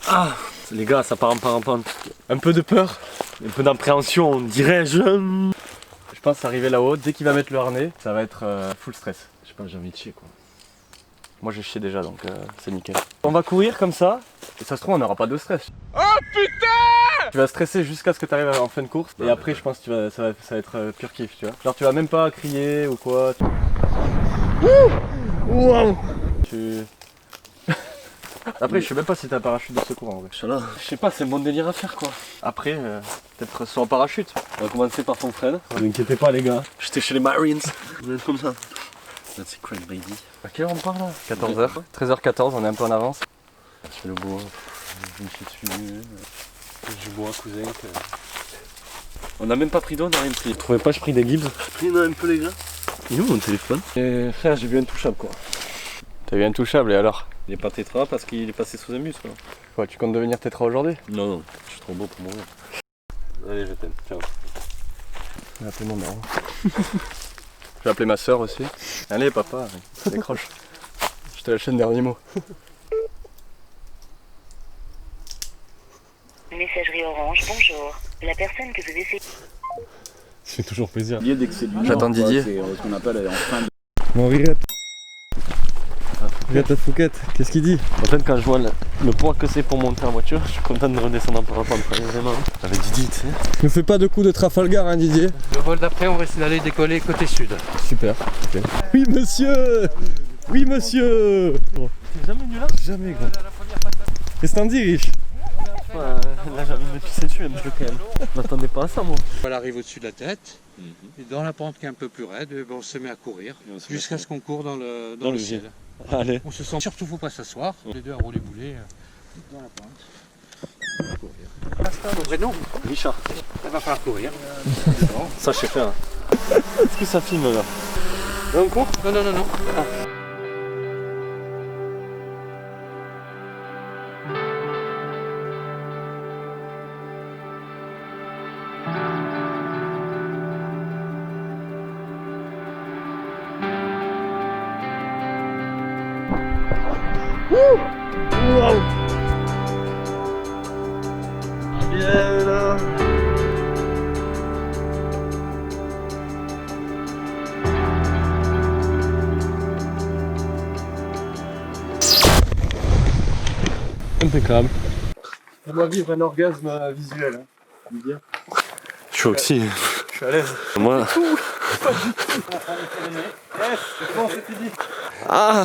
Ah, les gars, ça part en parapente. Un peu de peur, un peu d'appréhension, dirais-je. Je pense arriver là-haut, dès qu'il va mettre le harnais, ça va être full stress. Je sais pas, j'ai envie de chier quoi. Moi je chie déjà donc c'est nickel. On va courir comme ça, et ça se trouve on n'aura pas de stress. Oh putain! Tu vas stresser jusqu'à ce que tu arrives en fin de course, et après je pense que ça va être pur kiff, tu vois. Genre tu vas même pas crier ou quoi. Wow! Après je sais même pas si t'as un parachute de secours en vrai. Je sais pas, c'est mon délire à faire quoi. Après, peut-être sans parachute. On va commencer par ton frère. Ne vous inquiétez pas les gars. J'étais chez les Marines. Vous êtes comme ça. That's a great lady. À quelle heure on part là? 14h. 13h14, on est un peu en avance. Je fais le bois. Je me suis dessus. Du bois, cousin. On a même pas pris d'eau, on a rien pris. Vous trouvez pas, je pris des Gibbs. Il y en a un peu les gars. Il est où mon téléphone? Et frère, j'ai vu un touchable quoi. T'as vu un touchable et alors? Il est pas tétra parce qu'il est passé sous un bus quoi. Quoi, tu comptes devenir tétra aujourd'hui? Non, non, je suis trop beau pour mourir. Allez, je t'aime, ciao. Je vais appeler mon daron. Je vais appeler ma soeur aussi. Allez papa, décroche. Je te lâche un dernier mot. Messagerie Orange, bonjour. La personne que vous essayez... C'est toujours plaisir. J'attends Didier. Ce qu'on appelle en fin de... Bon, regarde ta Fouquette, qu'est-ce qu'il dit? En fait, quand je vois le poids que c'est pour monter en voiture, je suis content de redescendre en parapente. Vraiment. Avec Didier, tu sais. Ne fais pas de coup de Trafalgar, hein, Didier. Le vol d'après, on va essayer d'aller décoller côté sud. Super. Okay. Oui, monsieur. Oui, monsieur. T'es jamais venu là? Jamais, gros. Qu'est-ce que t'en dis, Rich? Là, j'ai envie de me pisser dessus un peu quand même. Je m'attendais pas à ça, moi. Elle arrive au-dessus de la tête, et dans la pente qui est un peu plus raide, on se met à courir, jusqu'à ce qu'on court dans le ciel. Allez. On se sent, surtout faut pas s'asseoir, les deux à rouler boulet dans la pente. Courir. Ton prénom? Richard. Il va falloir courir. Ça, je sais faire. Est-ce que ça filme là? Là, on court? Non, non, non, non. Ah. Wow. Bien là. Impeccable. On va vivre un orgasme visuel. Hein. Je suis aussi. Je suis à l'aise. Moi. Ah,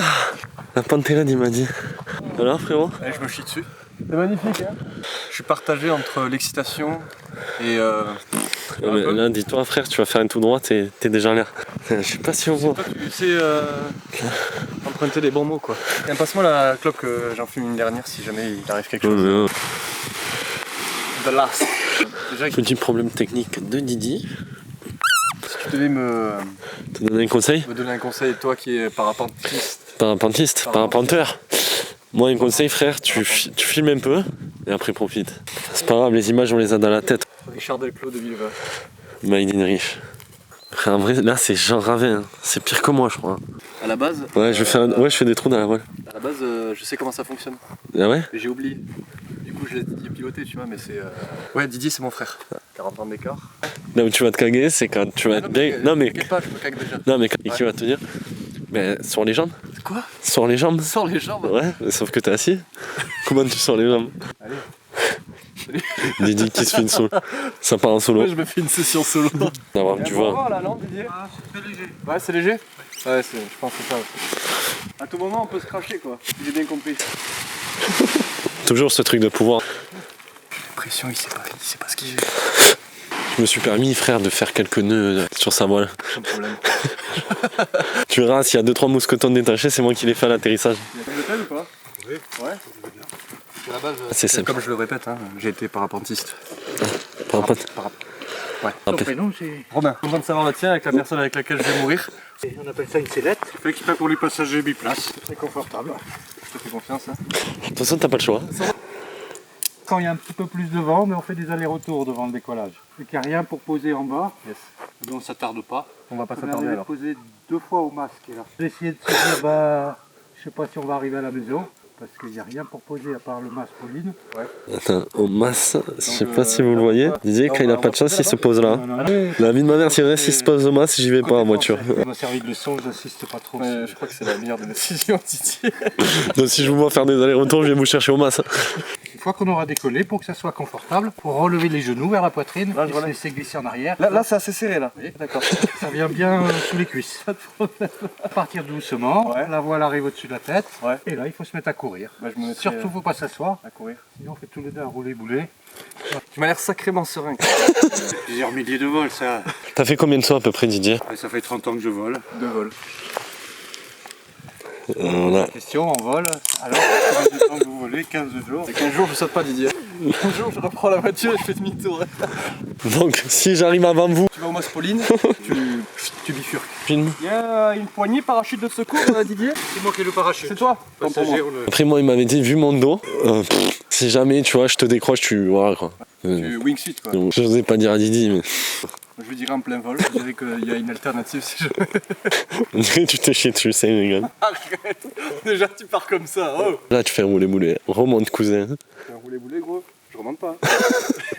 la Panthéon il m'a dit. Alors frérot? Ouais, je me chie dessus. C'est magnifique hein. Je suis partagé entre l'excitation et là dis-toi frère, tu vas faire un tout droit, t'es déjà en l'air. Je sais pas si on voit. Tu sais emprunter les bons mots quoi. Tiens, passe-moi la clope que j'en fume une dernière si jamais il arrive quelque chose. The last. Déjà, petit problème technique de Didier. Si tu devais te donner un conseil? Me donner un conseil, toi qui es parapentiste. Parapenteur. Moi un conseil frère, tu filmes un peu et après profite. C'est pas grave, les images on les a dans la tête. Richard Delclos de Villeva. Made in Rich. Frère, en vrai là c'est Jean Ravin, hein. C'est pire que moi je crois. À la base ouais, je fais des trous dans la voile. À la base je sais comment ça fonctionne. Ah ouais? J'ai oublié. Du coup je l'ai piloté tu vois mais c'est... Ouais Didier c'est mon frère. 40 ans d'écart. Là où tu vas te caguer c'est quand tu vas être bien... Non mais... T'inquiète pas, je me cague déjà. Non mais qui va te dire? Mais sur les jambes. Quoi? Sur les jambes. Sur les jambes? Ouais, sauf que t'es assis. Comment tu sors les jambes? Allez. Didi qui se fait une solo. Ça part en solo. Ouais, je me fais une session solo. D'avoir du vent. Là, non, Didier? Ah, c'est très léger. Ouais, c'est léger? Ouais, je pense que c'est ça aussi. À tout moment, on peut se cracher quoi. J'ai bien compris. Toujours ce truc de pouvoir. Pression, il sait pas ce qu'il fait. Je me suis permis, frère, de faire quelques nœuds sur sa voile. Pas de problème. Tu verras, s'il y a 2-3 mousquetons détachés, c'est moi qui les fais à l'atterrissage. Il y a pas de pédale ou pas? Oui. Ouais. À la base, c'est simple. Comme je le répète, hein, j'ai été parapentiste. Parapente. Ouais. Ton prénom c'est Romain. Content de savoir le tien avec la personne avec laquelle je vais mourir. On appelle ça une sellette. Je fais exprès pour les passagers biplace. C'est confortable. Je te fais confiance. Hein. De toute façon, t'as pas le choix. Quand il y a un petit peu plus de vent, mais on fait des allers-retours devant le décollage. Et qu'il n'y a rien pour poser en bas. Yes. Donc ça tarde pas. On va pas s'attarder alors. On va poser 2 fois au masque. Là. J'ai essayé de se dire, je sais pas si on va arriver à la maison. parce qu'il n'y a rien pour poser à part le mas Pauline. Attends, au mas, je sais pas si vous le voyez. Didier, quand il a pas de chance, il se pose là. La vie de ma mère, si il se pose au mas, j'y vais pas en voiture. Ça m'a servi de leçon, j'insiste pas trop. Je crois que c'est la meilleure des décisions, Didier. Donc si je vous vois faire des allers-retours, je viens vous chercher au mas. Une fois qu'on aura décollé, pour que ça soit confortable, pour relever les genoux vers la poitrine, et se laisser glisser en arrière. Là c'est assez serré là. Oui. D'accord. Ça vient bien sous les cuisses. Pas de problème. Partir doucement, la voile arrive au-dessus de la tête, et là il faut se mettre à courir. Surtout il ne faut pas s'asseoir, à courir. Sinon on fait tous les deux un roulé-boulé. Tu m'as l'air sacrément serein. Plusieurs milliers de vols, ça. T'as fait combien de sauts à peu près, Didier? Ça fait 30 ans que je vole. 2 vols. Question, on vole. Alors, combien de temps que vous volez? 15 jours. C'est 15 jours, je saute pas, Didier. 15 jours, je reprends la voiture et je fais demi-tour. Donc, si j'arrive avant vous, tu vas au mas Pauline, tu bifurques. Il y a une poignée parachute de secours, Didier. C'est moi qui ai le parachute. C'est toi. Passager, Après, moi, il m'avait dit, vu mon dos, si jamais, tu vois, je te décroche, tu vois quoi. Tu wingsuit quoi. Je n'osais pas dire à Didi, mais. Je lui dirais en plein vol, je dirais qu'il y a une alternative si je. Tu t'es chié dessus, c'est une gueule. Arrête. Déjà tu pars comme ça, oh. Là tu fais un roulé-boulé, remonte cousin. Un roulé-boulé gros, je remonte pas.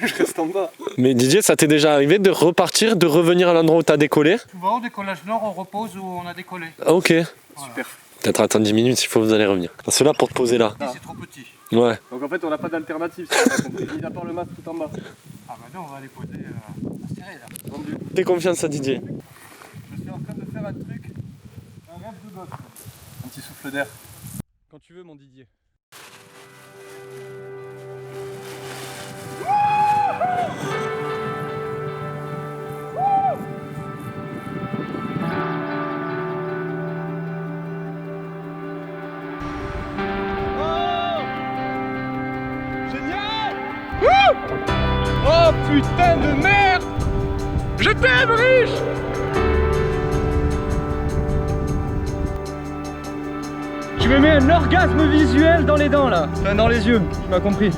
Je reste en bas. Mais Didier, ça t'est déjà arrivé de repartir, de revenir à l'endroit où t'as décollé? Souvent au décollage nord on repose où on a décollé. Ah, ok. Voilà. Super. Peut-être attendre 10 minutes, il faut que vous allez revenir. Parce que là pour te poser là. C'est trop petit. Ouais. Donc en fait on n'a pas d'alternative, si on a compris. Il a pas le masque tout en bas. Ah bah non, on va les poser à serrer là. Vendu. Fais confiance à Didier. Je suis en train de faire un truc, un rêve de gosse. Un petit souffle d'air. Quand tu veux mon Didier. Oh putain de merde! Je t'aime, Rich! Tu me mets un orgasme visuel dans les dents là, enfin dans les yeux, tu m'as compris.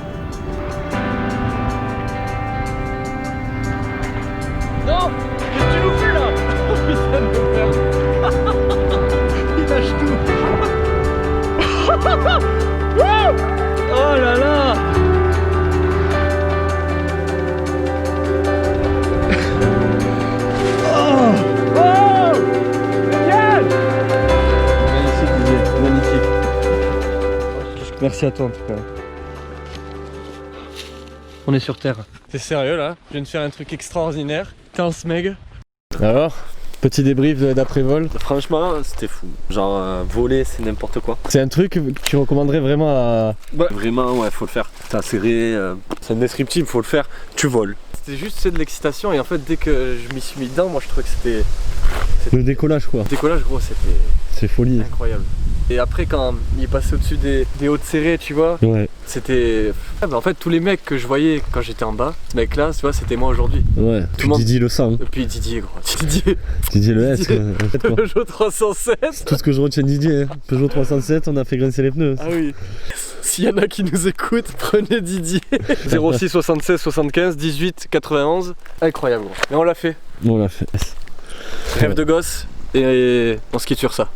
Non! Qu'est-ce que tu nous fais là? Oh putain de merde! Il lâche tout! Oh là là! Merci à toi en tout cas. On est sur Terre. T'es sérieux là? Je viens de faire un truc extraordinaire. 15 meg. Alors, petit débrief d'après-vol. Franchement, c'était fou. Genre, voler, c'est n'importe quoi. C'est un truc que tu recommanderais vraiment à... Ouais. Vraiment, ouais, faut le faire. T'as serré, c'est indescriptible, faut le faire. Tu voles. C'était juste de l'excitation et en fait, dès que je m'y suis mis dedans, moi je trouvais que c'était... Le décollage quoi. Le décollage gros, c'était... C'est folie. Incroyable. Et après quand il est passé au-dessus des hautes serrées, tu vois, Ouais. c'était... En fait tous les mecs que je voyais quand j'étais en bas, ce mec là, tu vois, c'était moi aujourd'hui. Ouais. Tout le monde... Didier le sang. Et puis Didier gros, Didier. Didier le S quoi. En fait, quoi. Peugeot 307. Tout ce que je retiens de Didier, hein. Peugeot 307, on a fait grincer les pneus. Ah oui. S'il y en a qui nous écoutent, prenez Didier. 06 76 75 18 91. Incroyable gros. Mais on l'a fait. On l'a fait. Rêve de gosse et on se quitte sur ça.